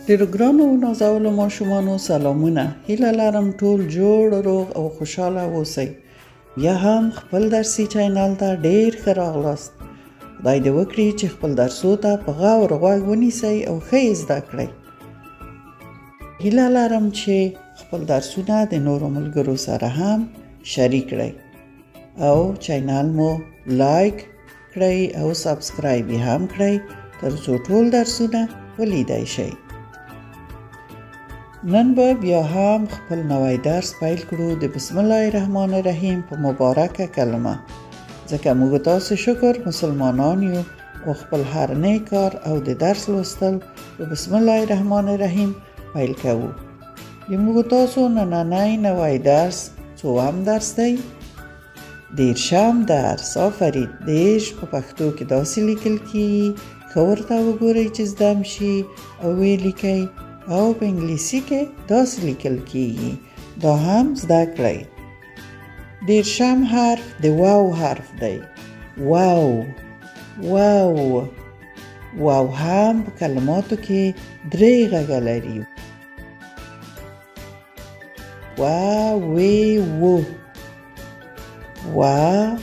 ډېرو ګرانو نازولو ماشومانو سلامونه. هیله لرم ټول جوړ روغ او خوشحاله اوسئ. بیا هم خپل درسي چینل ته ډېر ښه راغلاست. خدای دې وکړي چې خپل درسو ته په غور غوږ ونیسئ او ښه یې زده کړئ. هیله لرم چې خپل درسونه د نورو ملګرو سره هم شریک کړئ او چینل مو لایک کړئ او سبسکرایب یې هم کړئ تر څو ټول درسونه ولیدای شئ. نن به بیا هم خپل نوی درس پیل کړو د بسم الله الرحمن الرحیم په مبارکه کلمه، ځکه موږ تاسو شکر مسلمانان یو او خپل هر نیک کار او د درس لوستل په بسم الله الرحمن الرحیم پیل کوو. موږ تاسو نننی نوی درس څوم درس دی؟ دیرشم درس. آفرین. دیرش په پښتو کې داسې لیکل کیږي، ښه ورته وګورئ چې زده شي او ویې لیکئ، او په انګلیسي کې داسې لیکل کیږي، دا هم زده کړئ. دیرشم حرف د واو حرف دی. واو واو واو هم په کلماتو کې درې غږه لري. وا وی وو، وا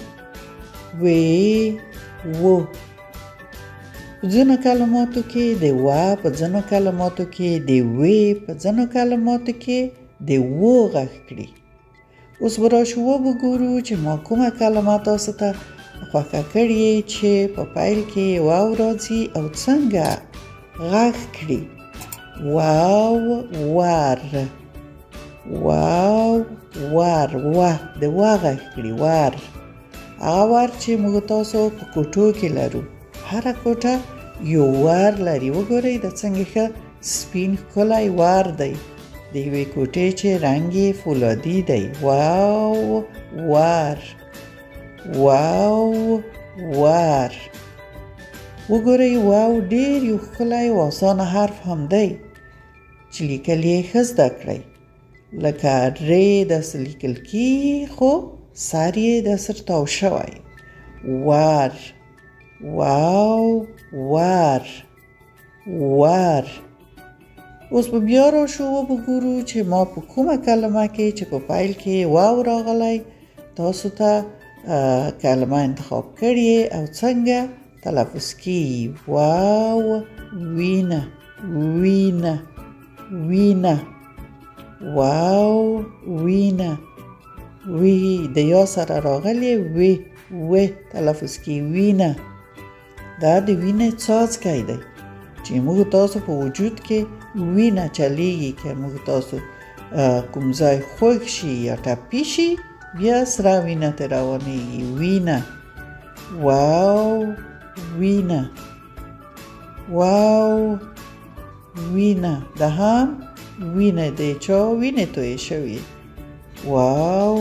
وی وو. په ځینو کلماتو کې د وا، په ځینو کلماتو کې د وی، په ځینو کلماتو کې د وو غږ کړي. اوس به راشو وګورو چې ما کومه کلمه تاسو ته خوښه کړې چې په پیل کې واو راځي او څنګه غږ کړي. واو ور، واو ور، وا د وا غږ کړي. ور هغه ور چې موږ تاسو په کوټو کې لرو. هره کوټه یو ور لري. وګورئ د څنګه ښه سپین ښکلی ور دی د یوې کوټې چې رنګ یې فولادي دی. واو ور، واو ور. وګورئ واو ډېر یو ښکلی او اسانه حرف هم دی چې لیکل یې ښه زده کړئ. لکه ری داسې لیکل کیږي خو سر یې داسې تاو شوی. ور، واو ور، ور. اوس به بیا راشو وګورو چې ما په کومه کلمه کې چې په پیل کې واو راغلی تاسو ته کلمه انتخاب کړې او څنګه تلفظ کیږي. واو وینه، وینه، وینه. واو وینه، وی د یا سره راغلی، وی و تلفظ کی. وینه دا د وینې څاڅکی دی چې موږ تاسو په وجود کې وینه چلیږي. که موږ تاسو کوم ځای خوږ شي یا ټپي شي بیا سره وینه ترې روانېږي. وینه. واو وینه، واو وینه. دا هم وینه دی، چا وینې تویې شوې. واو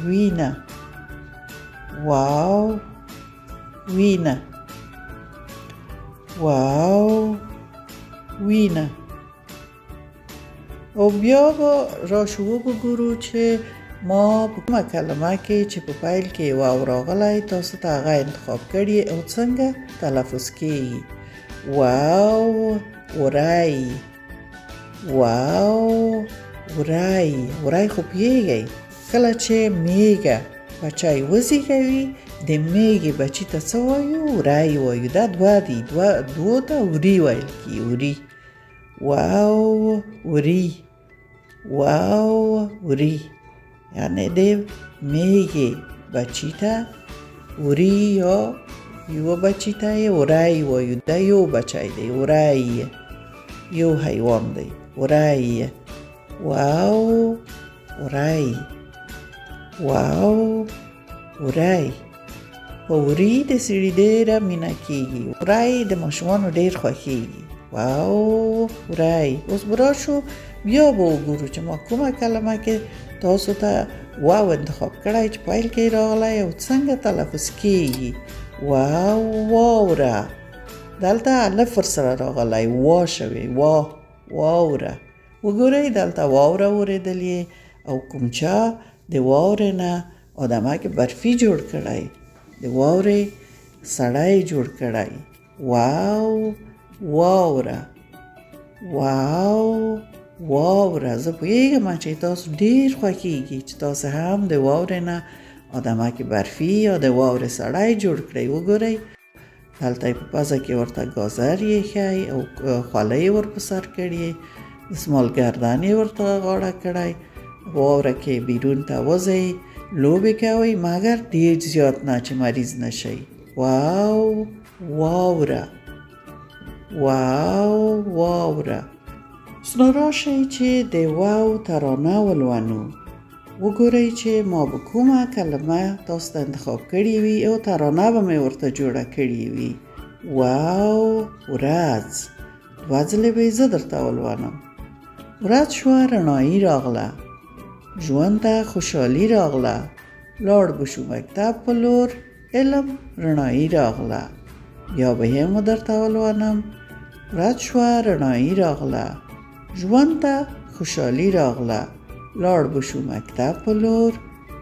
وینه، واو وینه، واو وینه. او بیا به راشو وګورو چې ما په کومه کلمه کې چې په پیل کې واو راغلی تاسو ته هغه انتخاب کړي او څنګه تلفظ کیږي. واو وری، واو وری. وری خو پوهیږئ کله چې میږه بچی وزیږوي د میږې بچي ته څه وایو؟ وری وایو. دا دوه دي، دوو ته وری ویل کیږي. وری. واو وری، واو وری. یعنی د میږې بچي ته وری یا یو بچي ته یې وری وایو. دا یو بچی دی. وری یو حیوان دی. وری. واو وری، واو وری. په وری د سړي ډېره مینه کیږي. وری د ماشومانو ډېر خوښیږي. واو وری. اوس به راشو بیا به وګورو چې ما کومه کلمه کې تاسو ته واو انتخاب کړی چې پیل کې راغلی او څنګه تلفظ کیږي. واو واوره. دلته الف ورسره راغلی، وا شوی. وا واوره. وګورئ دلته واوره اورېدلې او کوم چا د واورې نه آدمک برفي جوړ کړی، د واورې سړی جوړ کړی. واو واوره، واوره. زه پوهیږم چې تاسو ډیر خوښیږي چې تاسو هم د واورې نه آدمک برفي یا د واورې سړی جوړ کړئ. وګورئ هلته په پزه کې ورته ګازر ایښی او خولۍ ورپه سر کړي، دسمال گردن یې ورته غاړه کړی، واوره کې بیرون ته وځئ، لوبې کوئ، مګر ډیر زیات نه چې مریض نشئ. واوره اوس نو راشئ چې د واو ترانه ولولو. وګورئ چې ما به کومه کلمه تاسو ته انتخاب کړې وي او ترانه به مې ورته جوړه کړې وي. ورځ، دوه ځلې به یې زه درته ولولم. ورځ شوه، رڼایي راغله، ژوند ته خوشحالي راغله، لاړ به شو مکتب په لور، علم رڼایي راغله. بیا به یې مو درته ولولم. ورځ شوه، رڼایي راغله، ژوند ته خوشحالي راغله، لاړ به شو مکتب په لور،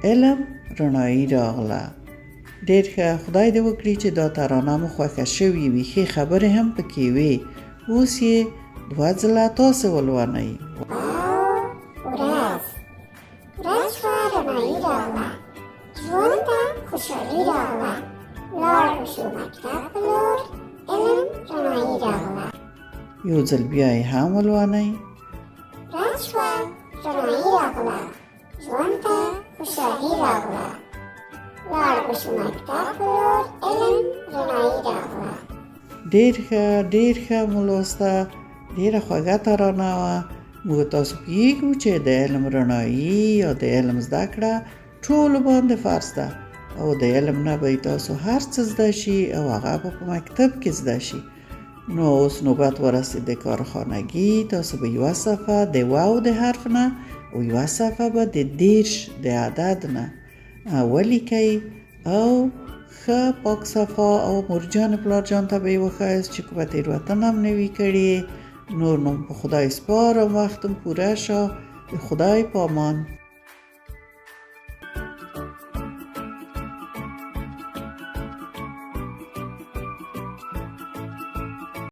علم رڼایي راغله. ډېر ښه، خدای دې وکړي چې دا ترانه مو خوښه شوې وي، ښې خبرې هم پکې وي. اوس یې دوه ځله تاسې ولولئ. ورځ شوه، رڼایي راغله، ژوند ته خوشحالي راغله، لاړ به شو مکتب په لور، علم رڼایي راغله. یو ځل بیا یې هم ولولئ. ورځ شوه، رڼایي راغله، ژوند ته خوشحالي راغله، لاړ به شو مکتب په لور، علم رڼایي راغله. ډېر ښه مو لوسته، ډېره خوږه ترانه وه. موږ تاسو پوهیږو چې د علم رڼایي یا د علم زده کړه ټولو باندې فرض ده او د علم نه به تاسو هر څه زده شي او هغه به په مکتب کې زده شي. نو اوس نوبت ورسید د کارخانګي. تاسو به یوه صفحه د واو د حرف نه او یوه صفحه به د 10 د عدد نه ولیکئ او ښه پاک صفا او مرجان پلارجان ته به یې وښایاست چې کومه تېروتنه هم نه وي کړې. نور نو په خدای سپارم، وختم پوره شه. د خدای په امان.